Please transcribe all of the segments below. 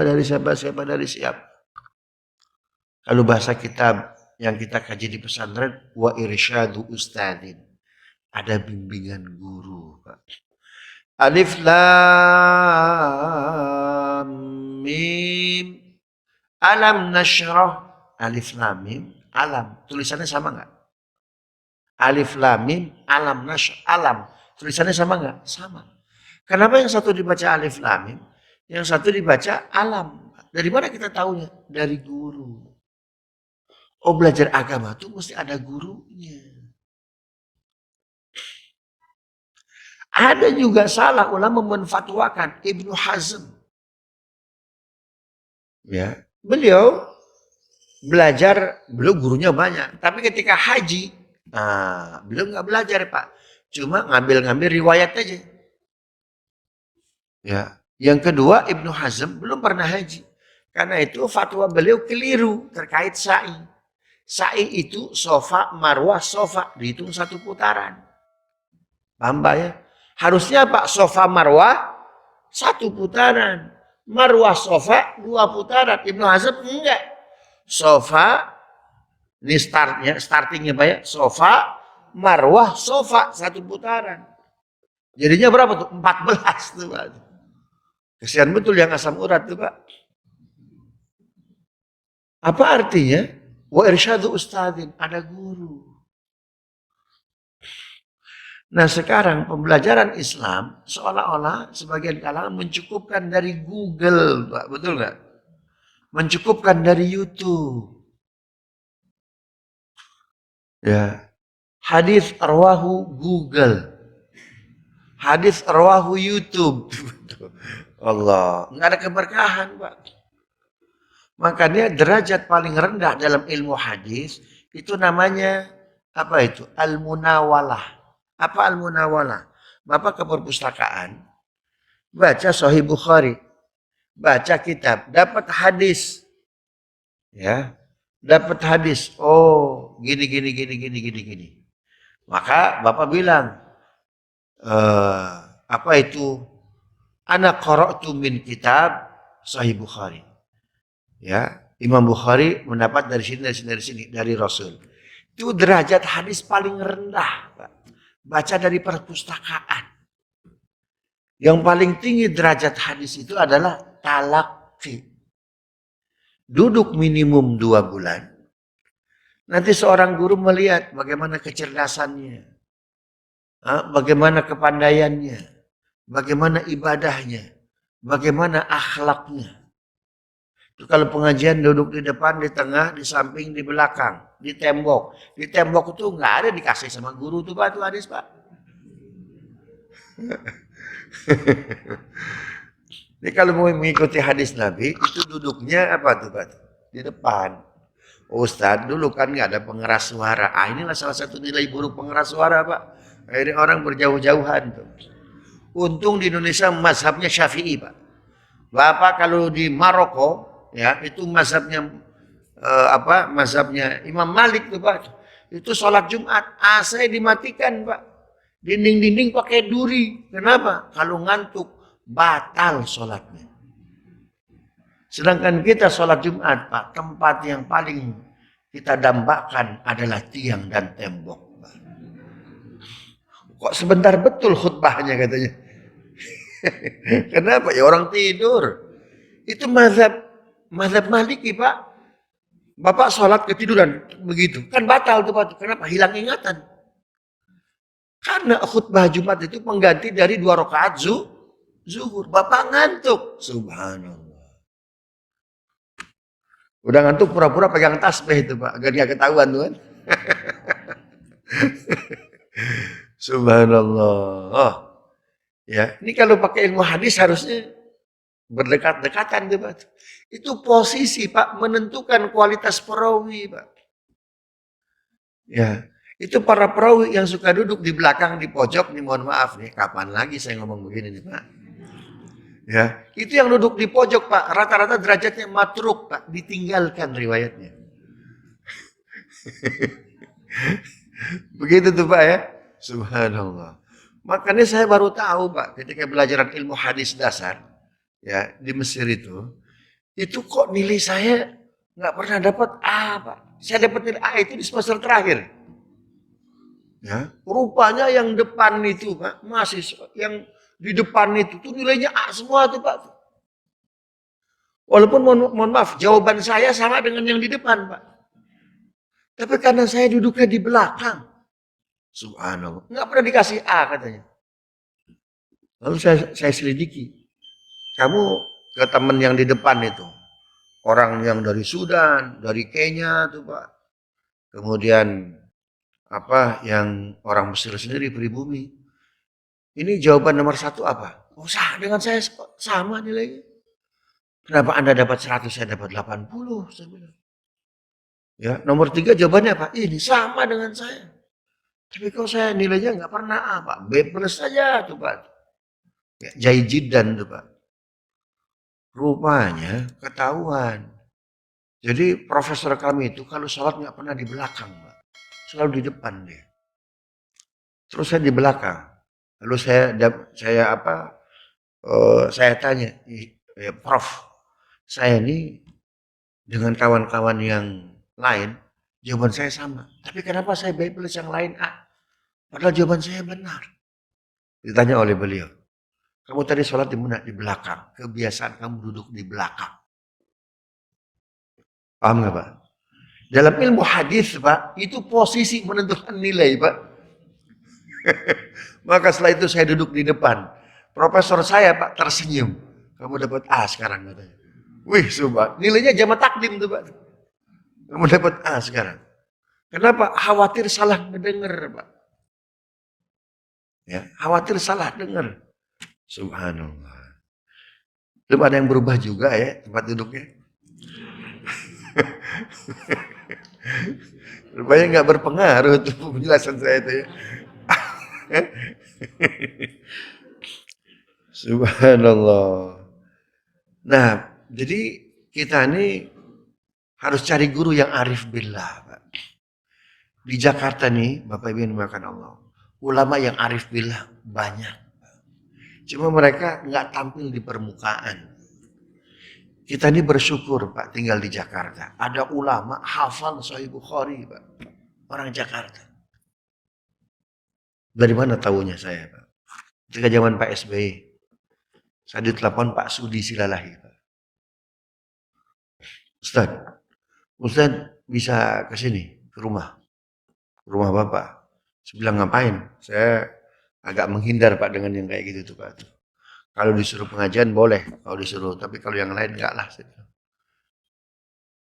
dari siapa dari siapa. Kalau bahasa kitab yang kita kaji di pesantren, wa irsyadu ustadin. Ada bimbingan guru, Pak. Alif lam mim. Alam nasyrah. Alif lam mim. Alam. Tulisannya sama nggak? Alif lam mim. Alam nasyrah. Alam. Tulisannya sama nggak? Sama. Kenapa yang satu dibaca alif lam mim? Yang satu dibaca alam. Dari mana kita tahunya? Dari guru. Oh, belajar agama tuh mesti ada gurunya. Ada juga salah ulama menfatwakan Ibnu Hazm. Ya, beliau belajar, beliau gurunya banyak. Tapi ketika haji, beliau nggak belajar, Pak. Cuma ngambil-ngambil riwayat aja. Ya. Yang kedua, Ibnu Hazm belum pernah haji. Karena itu fatwa beliau keliru terkait sa'i. Sa'i itu sofa, marwah, sofa. Dihitung satu putaran. Paham Pak ya? Harusnya Pak sofa marwah satu putaran. Marwah sofa 2 putaran. Ibnu Hazm enggak. Sofa, ini startingnya Pak ya. Sofa, marwah, sofa 1 putaran. Jadinya berapa tuh? 14 tuh Pak. Kesian betul yang asam urat tuh Pak. Apa artinya? Wa irsyadu ustadin, ada guru. Nah sekarang pembelajaran Islam seolah-olah sebagian kalangan mencukupkan dari Google, Pak, betul nggak? Mencukupkan dari YouTube. Ya, hadis arwahu Google, hadis arwahu YouTube. Allah, nggak ada keberkahan, Pak. Makanya derajat paling rendah dalam ilmu hadis itu namanya apa itu? Al-munawalah. Apa al-munawalah? Bapak ke perpustakaan, baca Sahih Bukhari, baca kitab, dapat hadis. Ya, dapat hadis. Oh, gini. Maka Bapak bilang, apa itu? Ana qara'tu min kitab Sahih Bukhari. Ya, Imam Bukhari mendapat dari sini, dari Rasul. Itu derajat hadis paling rendah, Pak. Baca dari perpustakaan. Yang paling tinggi derajat hadis itu adalah talaqi. Duduk minimum 2 bulan. Nanti seorang guru melihat bagaimana kecerdasannya, bagaimana kepandaiannya, bagaimana ibadahnya, bagaimana akhlaknya. Kalau pengajian duduk di depan, di tengah, di samping, di belakang, di tembok. Di tembok itu nggak ada dikasih sama guru tuh Pak, tuh hadis Pak. Jadi kalau mau mengikuti hadis Nabi, itu duduknya apa tuh Pak? Di depan. Ustadz dulu kan nggak ada pengeras suara. Inilah salah satu nilai buruk pengeras suara Pak. Akhirnya orang berjauh-jauhan tuh. Untung di Indonesia mazhabnya Syafi'i Pak. Bapak kalau di Maroko, ya itu mazhabnya mazhabnya Imam Malik tuh Pak. Itu sholat Jumat AC dimatikan Pak. Dinding-dinding pakai duri. Kenapa? Kalau ngantuk batal sholatnya. Sedangkan kita sholat Jumat Pak, tempat yang paling kita dambakan adalah tiang dan tembok Pak. Kok sebentar betul khutbahnya katanya. Kenapa? Ya orang tidur. Itu mazhab Maliki Pak. Bapak sholat ketiduran begitu. Kan batal tuh Pak. Kenapa? Hilang ingatan. Karena khutbah Jumat itu pengganti dari 2 rakaat zuhur. Bapak ngantuk. Subhanallah. Udah ngantuk pura-pura pegang tasbih itu Pak. Agar gak ketahuan tuh kan. Subhanallah. Oh. Ya, ini kalau pakai ilmu hadis harusnya berdekat-dekatan tuh Pak. Itu posisi Pak menentukan kualitas perawi Pak. Ya, itu para perawi yang suka duduk di belakang di pojok nih, mohon maaf nih, kapan lagi saya ngomong begini nih Pak. Ya, itu yang duduk di pojok Pak, rata-rata derajatnya matruk Pak, ditinggalkan riwayatnya. Begitu tuh Pak ya. Subhanallah. Makanya saya baru tahu Pak ketika belajar ilmu hadis dasar ya di Mesir itu Itu kok nilai saya nggak pernah dapat A, Pak. Saya dapat nilai A itu di semester terakhir. Ya, rupanya yang depan itu, Pak, mahasiswa yang di depan itu tuh nilainya A semua tuh, Pak. Walaupun mohon maaf, jawaban saya sama dengan yang di depan, Pak. Tapi karena saya duduknya di belakang, subhanallah, nggak pernah dikasih A katanya. Lalu saya selidiki, kamu ke teman yang di depan itu, orang yang dari Sudan, dari Kenya tuh Pak, kemudian apa yang orang Mesir sendiri pribumi. Ini jawaban nomor satu apa? Oh, dengan saya sama nilainya. Kenapa Anda dapat 100, saya dapat 80? Saya bilang. Ya, nomor tiga jawabannya apa? Ini sama dengan saya. Tapi kalau saya nilainya nggak pernah A, Pak. B plus saja tuh Pak. Ya, Jaijidan tuh Pak. Rupanya ketahuan. Jadi profesor kami itu kalau sholat nggak pernah di belakang, Pak. Selalu di depan dia. Terus saya di belakang. Lalu saya tanya, ya, Prof, saya ini dengan kawan-kawan yang lain, jawaban saya sama. Tapi kenapa saya B plus yang lain A? Padahal jawaban saya benar. Ditanya oleh beliau, kamu tadi sholat di mana? Di belakang. Kebiasaan kamu duduk di belakang. Paham nggak Pak? Dalam ilmu hadis Pak, itu posisi menentukan nilai Pak. Maka setelah itu saya duduk di depan. Profesor saya Pak tersenyum. Kamu dapat A sekarang katanya. Wih, subhan. Nilainya jama takdim tuh Pak. Kamu dapat A sekarang. Kenapa? Khawatir salah mendengar Pak. Ya, khawatir salah dengar. Subhanallah. Belum ada yang berubah juga ya tempat duduknya. Rupanya nggak berpengaruh tuh penjelasan saya itu ya. Subhanallah. Nah, jadi kita ini harus cari guru yang arif billah, Pak. Di Jakarta nih, Bapak Ibu yang dimuliakan Allah, ulama yang arif billah banyak. Cuma mereka nggak tampil di permukaan. Kita ini bersyukur Pak tinggal di Jakarta. Ada ulama hafal Sahih Bukhari Pak. Orang Jakarta. Dari mana tahunya saya Pak? Ketika zaman Pak SBY. Saya ditelepon Pak Sudi Silalahi Pak. Ustaz bisa ke sini, ke rumah Bapak. Saya bilang ngapain? Saya agak menghindar Pak dengan yang kayak gitu tuh Pak. Kalau disuruh pengajian boleh, kalau disuruh, tapi kalau yang lain enggak lah.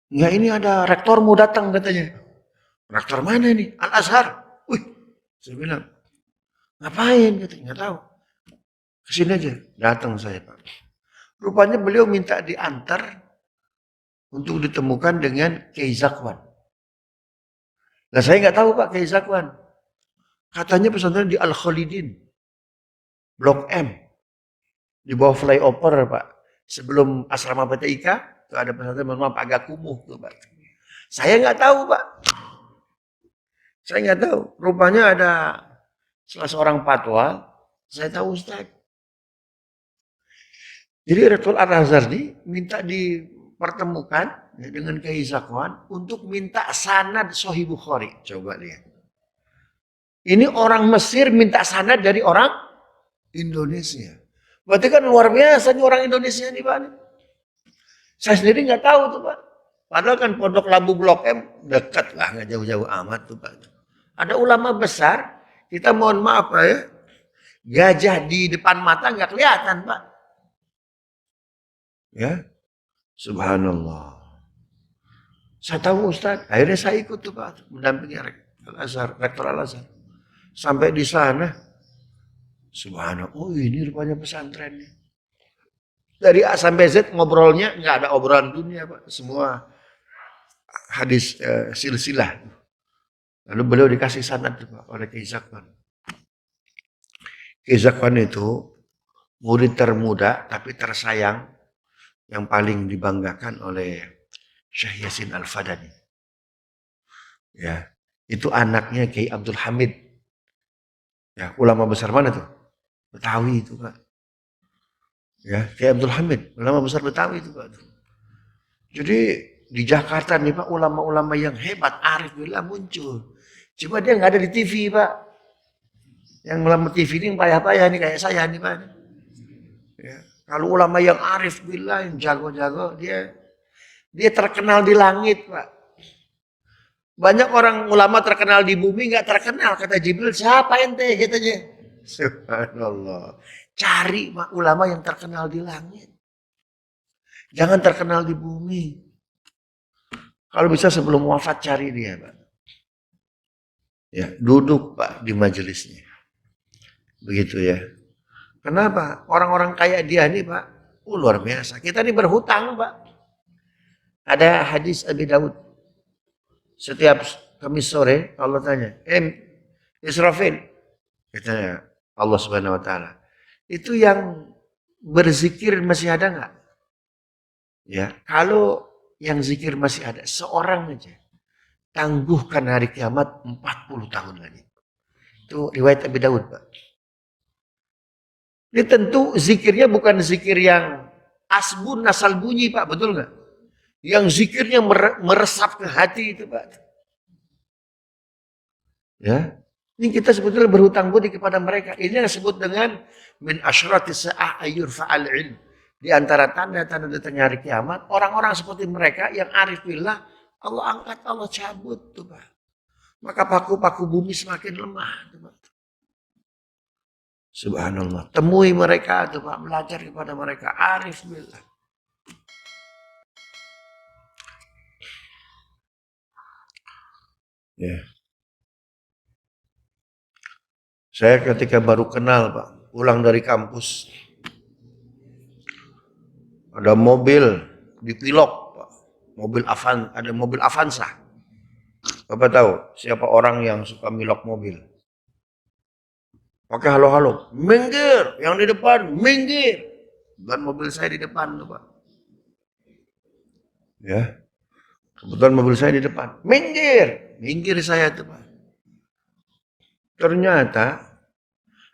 Ya ini ada rektor mau datang katanya. Rektor mana ini? Al-Azhar. Wih, saya bilang, ngapain? Katanya, nggak tahu. Kesini aja, datang saya Pak. Rupanya beliau minta diantar untuk ditemukan dengan Kiai Zakwan. Nah saya nggak tahu Pak Kiai Zakwan. Katanya pesantren di Al-Khalidin, Blok M, di bawah flyover Pak. Sebelum asrama PTIK, itu ada pesantren mohon maaf agak kumuh tuh Pak. Saya nggak tahu Pak. Saya nggak tahu. Rupanya ada salah seorang fatwa. Saya tahu Ustaz. Jadi Rektor Al-Azhar ini minta dipertemukan ya, dengan Kiai Zakwan untuk minta sanad Sahih Bukhari. Coba lihat. Ini orang Mesir minta sanad dari orang Indonesia. Berarti kan luar biasa nih orang Indonesia nih Pak. Saya sendiri nggak tahu tuh Pak. Padahal kan Pondok Labu Blok M dekat lah, nggak jauh-jauh amat tuh Pak. Ada ulama besar, kita mohon maaf Pak ya, gajah di depan mata nggak kelihatan Pak. Ya, subhanallah. Saya tahu Ustaz, akhirnya saya ikut tuh Pak, mendampingi Rektor Al-Azhar. Sampai di sana, subhanallah, oh ini rupanya pesantrennya. Dari A sampai Z ngobrolnya nggak ada obrolan dunia Pak, semua hadis silsilah. Lalu beliau dikasih sanad Pak oleh Kiai Zakwan. Kiai Zakwan itu murid termuda tapi tersayang yang paling dibanggakan oleh Syekh Yasin Al-Fadani. Ya, itu anaknya Kiai Abdul Hamid. Ya, ulama besar mana tuh? Betawi itu Pak. Ya, Kiai Abdul Hamid, ulama besar Betawi itu Pak. Jadi di Jakarta nih Pak, ulama-ulama yang hebat, arif billah muncul. Cuma dia nggak ada di TV Pak. Yang ulama TV ini yang payah-payah nih kayak saya nih Pak. Ya. Kalau ulama yang arif billah, yang jago-jago, dia terkenal di langit Pak. Banyak orang ulama terkenal di bumi nggak terkenal, kata Jibril, siapa ente katanya. Subhanallah. Cari ulama yang terkenal di langit. Jangan terkenal di bumi. Kalau bisa sebelum wafat cari dia, Pak. Ya, duduk Pak di majelisnya. Begitu ya. Kenapa? Orang-orang kayak dia nih Pak, luar biasa. Kita ini berhutang Pak. Ada hadis Abi Daud. Setiap Kamis sore Allah tanya, Israfil, katanya Allah Subhanahu Wa Taala, itu yang berzikir masih ada nggak? Ya, kalau yang zikir masih ada seorang aja, tangguhkan hari kiamat 40 tahun lagi. Itu riwayat Abi Daud, Pak. Ini tentu zikirnya bukan zikir yang asbun asal bunyi, Pak, betul nggak? Yang zikirnya meresap ke hati itu, Pak. Ya, ini kita sebetulnya berhutang budi kepada mereka. Ini yang disebut dengan min asyrati sa'ah ayyur fa'al ilm. Di antara tanda-tanda datangnya hari kiamat, orang-orang seperti mereka yang arif billah, Allah angkat, Allah cabut tuh Pak. Maka paku-paku bumi semakin lemah tuh Pak. Subhanallah. Temui mereka tuh Pak, belajar kepada mereka arif billah. Ya. Saya ketika baru kenal Pak, pulang dari kampus, ada mobil di Pilok, Pak. Ada mobil Avanza. Bapak tahu siapa orang yang suka milok mobil? Oke, halo-halo, minggir, yang di depan, minggir. Dan mobil saya di depan tuh Pak. Ya, kebetulan mobil saya di depan, minggir saya tuh Pak. Ternyata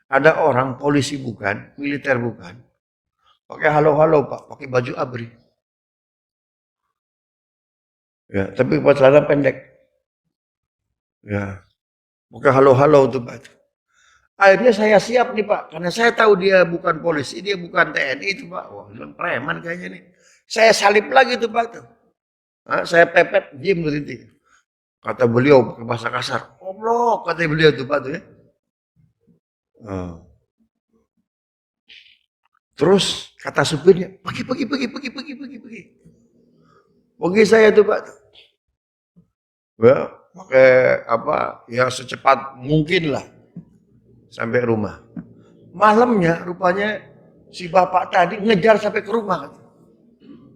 ada orang polisi bukan, militer bukan, pakai halo-halo Pak, pakai baju ABRI. Ya, tapi pakai celana pendek. Ya, pakai halo-halo tuh Pak. Akhirnya saya siap nih Pak, karena saya tahu dia bukan polisi, dia bukan TNI itu Pak. Wah, preman kayaknya nih. Saya salip lagi tuh Pak tuh. Nah, saya pepet, diem berhenti. Kata beliau pakai bahasa kasar, goblok kata beliau tuh Pak tuh ya. Oh. Terus kata supirnya, pergi. Pergi saya tuh Pak. Ya, pakai apa? Ya secepat mungkin lah sampai rumah. Malamnya rupanya si bapak tadi ngejar sampai ke rumah.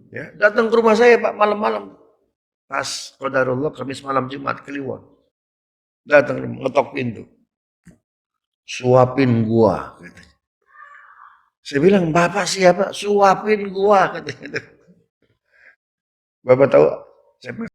Ya, datang ke rumah saya Pak malam-malam. Pas qadarullah Kamis malam Jumat Kliwon. Datang ngetok pintu. Suapin gua katanya. Saya bilang, "Bapak siapa? Suapin gua," katanya. Bapak tahu saya